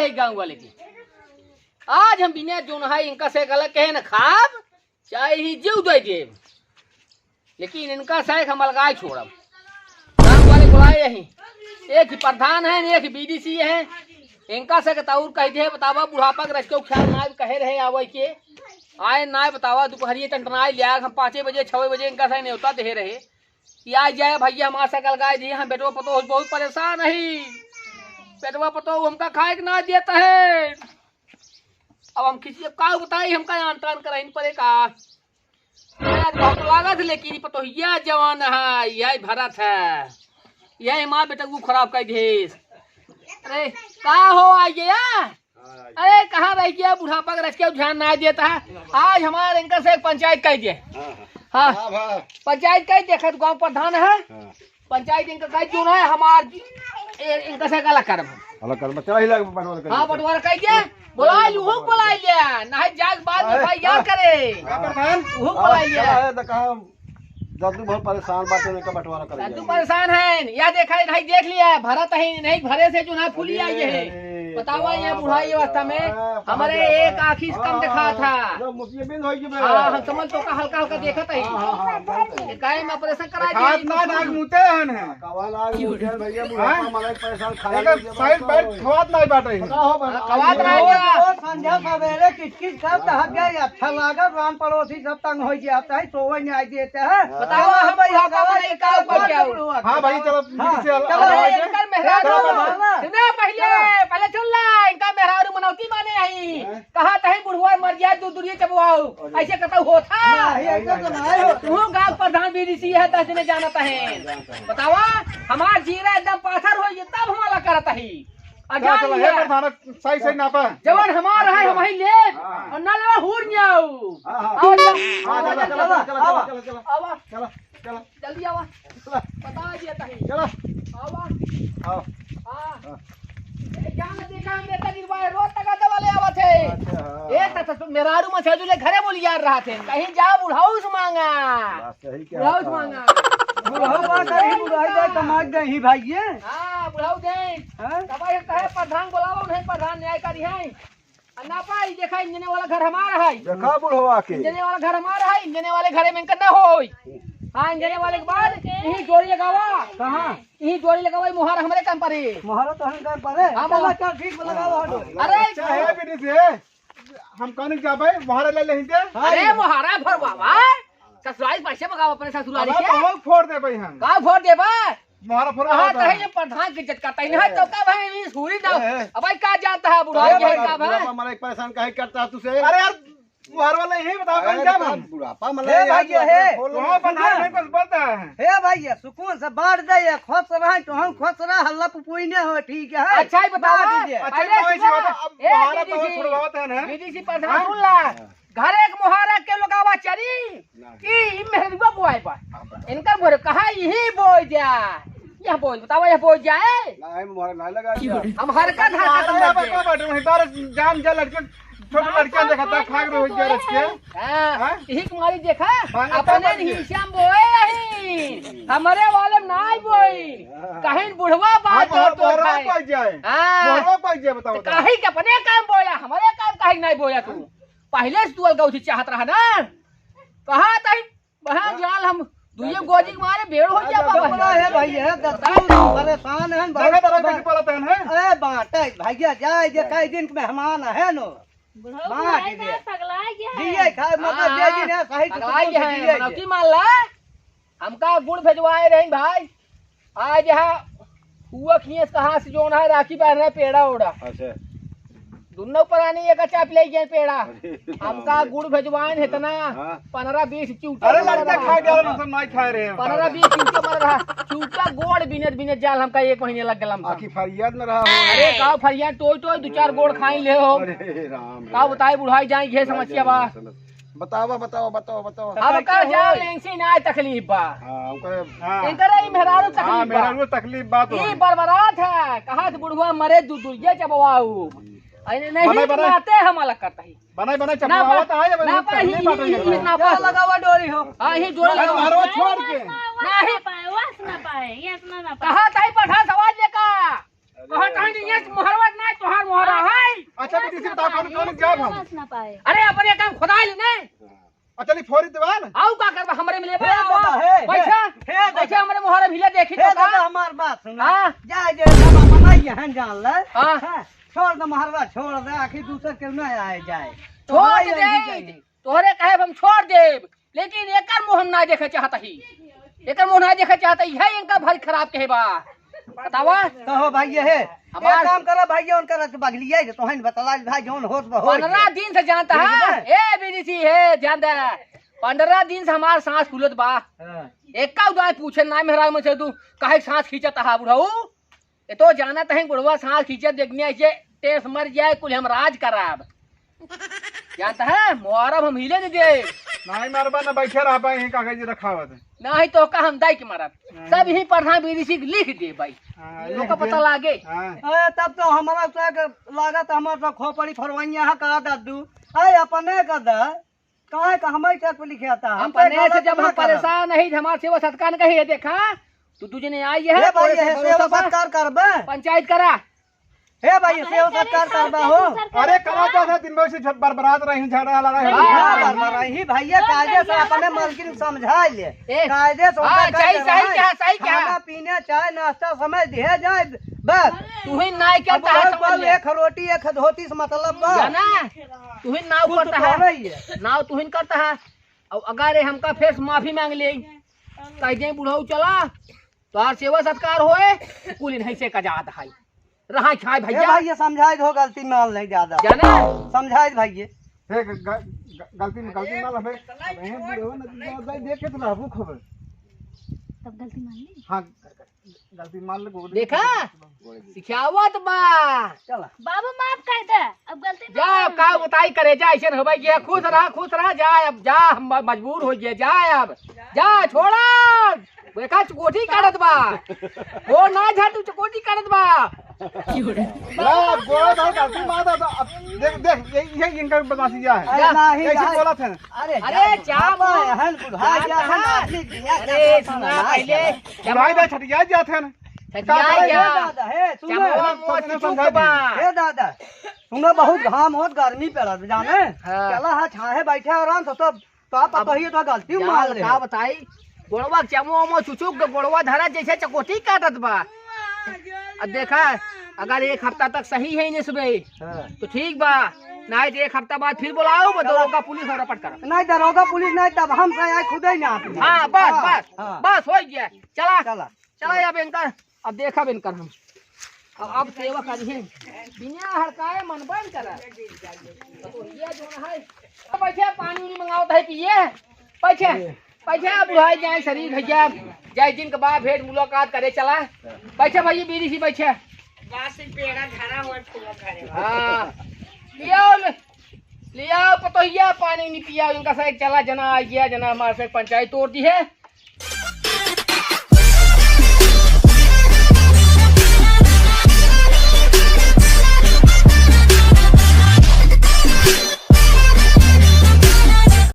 है गाँव वाले की। आज हम बिना जो है इनका से गलत कहे न खाब चाहे ही जीव दे देव, लेकिन इनका सैक हम अलगाए छोड़ब। गाँव वाले बुलाए यही, एक ही प्रधान है एक ही बीडीसी है। इनका से कताउर कह दे बतावा बुढ़ापा के रच के ख्याल नाय कहे रहे आवे के आए नाय बतावा दोपहरिए टंटनाए लिया हम 5 बजे 6 बजे इनका से न्योता दे रहे कि आज जाए भैया हमारा सकल गाय दी हम बेटवा पतो बहुत परेशान है। बेटवा पतो हमका खाए के ना देता है। अब हम किसी का बताई हमका आंतान कर इन पर का बहुत लागत, लेकिन पतो यह जवान है यह भरत है यह माँ बेटा को खराब कर दे। अरे का हो आ गया? अरे कहाँ रह गया बुढ़ापा का रच के ध्यान ना देता है। आज हमारे इनका से एक पंचायत कह दिए। हाँ पंचायत कह दिया गाँव प्रधान है पंचायत इनका कह क्यों है हमार इनका से अलग कर हाँ बंटवारा कह दिया बुला लू बुला लिया ना जाग बात याद करे बुला लिया। जद्दू बहुत परेशान बात का बंटवारा कर जद्दू परेशान है या देखा नहीं देख लिया भरत है नहीं भरे से जो ना फूली आई है। बताओ ये बुढ़ाई अवस्था में हमारे एक आँखी कम दिखा था। हाँ हम समझ तो हल्का हल्का देखा था काहे में ऑपरेशन करा अच्छा लगा रान पड़ोसी सब तंग हो गया सोवे नहीं आई देते है। बताओ हाँ भाई चलो पहले चल ला इनका मेहरारू मनौती माने आई कहा तही बुढ़वा मर जाए दूरिये चबवाओ ऐसे कहता होता तू गाँव प्रधान बीडीसी है 10 दिन जाना है। बतावा हमार जीरा एकदम पाथर हो तब हमारा करता ही सही नापा जवान हमारा है हम ही ले और ना ले हुर जाओ जल्दी आवा बता दिया तही चलो आवा आओ हां जान देखा हम बेटा गिरवाए रोज तक दवाले आवत है एक त मेरारू में छजुले घरे बोल यार रहा थे कहीं जा बुढ़ाऊस मांगा बुढ़ाऊस मांगा बुढ़ाऊ बा कहीं बुढ़ाई दे कमा गई भाई ये। हां बुढ़ाऊ दे दवाई कहे प्रधान बुलाओ नहीं प्रधान न्यायकारी है अन्ना पाई देखा इंजने वाला घर हमारा है देखा बुढ़वा के इंजने वाला घर हमारा है इंजने वाले घरे में ना होई। हाँ इंजने वाले के बाद यही जोड़ी लगावा कहां यही जोड़ी लगावा मुहार हमरे काम पर है मोहरा तो हम काम पर है। हां बोला चल ठीक लगावा हटो अरे चाहे बिनी से हम कौन जा भाई मोहरा ले लेंगे अरे मुहारा भरवावा ससुराल पैसे मंगावा अपने ससुराल अब के बहुत फोड़ दे भाई हम का फोड़ देबा मोहरा फोड़ हां तो है ये प्रधान की इज्जत करता है तो का भाई सूरी ना अब भाई का जानता है बुढ़ा के का भाई हमारा एक परेशान काहे करता है तुसे। अरे यार मुहार वाला यही बताओ कौन क्या हम बुढ़ापा हे भाई है वहां बना नहीं कुछ पता है हे भाई सुकून से बांट दे खुश रह तो हम खुश रह हल्ला पुपुई ने हो ठीक है। अच्छा ही बता दीजिए अच्छा कोई सी बात अब मुहारा तो छुड़वाते हैं ना बीडीसी प्रधान सुन ला घर एक मुहारा के लोगावा चरी की मेहरबा बोए पर इनका बोल कहा यही बोल जा यह बोल बताओ यह बोल जाए नहीं मुहारा नहीं लगा हम हरकत जान जा लड़के छोटे लड़कियां देखा था खाग रहे हो गया रस्ते हां यही तुम्हारी देखा अपने नहीं श्याम बोए नहीं हमारे वाले नाई बोई कहीं बुढ़वा बात तो मोहरा पाई जाए मोहरा पाई जाए बताओ कहीं के अपने काम बोया हमारे काम कहीं नहीं बोया तू पहले से तू गौथी चाहत रहा ना कहा तही वहां जाल हम दुइये गोजी मारे भेड़ हो जा बाबा है भाई है परेशान है जगह तरह के पड़ते हैं। अरे बाटे भैया जाए जे कई दिन मेहमान है नो बांट दे दिए खाए मतलब दे जी ने सही है की मान ला हमका गुड़ भेजवाए रहे भाई आज यहाँ हुआ खीस कहाँ से जोन है राखी पहन रहे पेड़ा ओड़ा अच्छा दोनों पुरानी एक चाप ले गए पेड़ा हमका गुड़ भेजवाए इतना 15-20 चूटा अरे लड़का खा गया मतलब नहीं खा रहे हैं 15-20 चूटा मर रहा चूटा गोड़ बिनेत जाल हमका 1 महीने लग गया आखिर फरियाद में रहा अरे का फरियाद टोय 2-4 गोड़ खाई ले हो अरे राम का बताए बुढ़ाई जाए ये समस्या बा बताओ बताओ बताओ बताओ अब का जाओ लेंसी ना तकलीफ बा हां इनकरे ही मेहरारू तकलीफ हां मेहरारू तकलीफ बात ई बरबरात है कहा से बुढ़वा मरे दूरिये चबवाऊ नहीं बनाते हम अलग करता ही बनाए चपवावा तो है ना पाई ना पा लगावा डोरी हो हां ही जोड़ लगा मारो छोड़ के नहीं पाए वास ना पाए ये ना पाए कहा ताई पठा सवाल लेका कहा ताई ये मोहरवत ना तोहार मोहरा है किसी बताओ कौन कौन जाब हम अरे अपने काम खुदा ले नहीं चली फोरी दीवार आओ का करबा हमरे मिले हे दादा, हे, बैठा हे दादा। बैठा हमरे मोहरे भिले देखी हे तो दादा का हमार बात सुन हाँ। जाए जे बाबा मनाई है जान ले हाँ। हाँ, छोड़ दे महरवा छोड़ दे आखिर दूसर के न आए जाए छोड़ दे तोहरे कहे हम छोड़ देब लेकिन एकर मुंह हम ना देखे चाहता ही एकर मुंह ना देखे चाहता ही है इनका भाई खराब कहे बा बतावा कहो भाई ये है हमार- एक काम करा भाई उनका रत बगलिए जे तोहन बतला भाई जौन होत हो 15 दिन से जानता है ए बीडीसी है जान दे 15 दिन से हमार सांस फूलत बा एका उदाय पूछे ना मेहरा में से तू काहे सांस खींचत हा बुढ़ऊ ये तो जानत है बुढ़वा सांस खींचत देखने से टेस मर जाए कुल हम राज कराब जानता है मुआरब हम हिले दे दे नहीं मारबा ना बैठे रह पाए हैं कागज रखावत नहीं तो का हम दाई के मारब सब ही प्रधान बीडीसी लिख दे भाई लोग का पता लागे हां तब तो हमारा तो लागत हमार तो खोपड़ी फरवाइया है का दादू अरे अपने का दा काहे का हमारे चेक पे लिखे आता हम अपने से जब हम परेशान नहीं हमारे सेवा सत्कार कही है देखा तू तुझे ने आई है भाई तोरे से ये भरोसा सेवा बा। सत्कार करबे पंचायत करा हे भाई सेवा सत्कार करबा हो अरे कराता था दिन में से बरबरात रही झगड़ा लड़ा ही भैया कायदे से अपने मालकिन समझा ले ए, कायदे से हाँ, सही क्या सही क्या खाना पीने चाय नाश्ता समय दिए जाए बस तू ही नाई करता है समझ ले एक रोटी एक धोती से मतलब बस जाना तू ही नाव कुछ करता तो है नहीं है नाव तू ही करता है और अगर हमका फेस माफी मांग ले कह दे बुढ़ऊ चला तो आज सेवा सत्कार होए कुल नहीं से कजात है रहा खाए ए भैया भाई ये समझाए हो गलती माल नहीं ज्यादा जाना समझाए भाई ये हे गलती ना लबे बहन बुढ़वा ना देख के तो रहबू खबर तब गलती मान ली हां गलती मान ले गोली देखा सिखावत बा चला बाबू माफ कर दे अब गलती जा का बताई करे जा ऐसे हो भाई ये खुश रहा जा अब जा हम मजबूर हो गए जा अब जा छोड़ा देखा चकोटी काटत बा वो ना झाटू चकोटी काटत बा गोड़ा था गलती मार था देख देख ये इनका बदमाशी जा है अरे नहीं ऐसे भाई। बोला था अरे चाप हन बुढ़ा जा हन आदमी दिया अरे सुना पहले भाई दा छटिया जाते हैं छटिया हे जा दादा हे सुनो चमवा मोच चुप बा हे दादा सुनो बहुत घाम होत गर्मी पड़त जाने हाँ। चला हां छाहे बैठे आराम से सब तो आप कहिए तो गलती मान ले का बताई गोड़वा चमवा मो चुचुक गोड़वा धरा जैसे चकोटी काटत बा अब देखा अगर एक हफ्ता तक सही है इन्हें सुबह हाँ। तो ठीक बा नहीं तो एक हफ्ता बाद फिर बुलाओ दरोगा पुलिस और रपट करो नहीं दरोगा पुलिस नहीं तब हम से आए खुद ही ना आते हाँ बस बस हाँ। बस हो गया चला चला चला अब इनकर अब देखा इनकर हम अब सेवा करिए बिना हड़काए मन बंद करा तो ये जो है अब बैठे पानी उनी मंगाओ है कि ये बैठे बैठे बुढ़ाई जाए शरीर भैया जाए दिन के बाद भेंट मुलाकात करे चला बैठे भैया बीड़ी सी बैठे हाँ लिया पतोहिया पानी नहीं पिया इनका से चला जना आ गया जना हमारे से पंचायत तोड़ दी है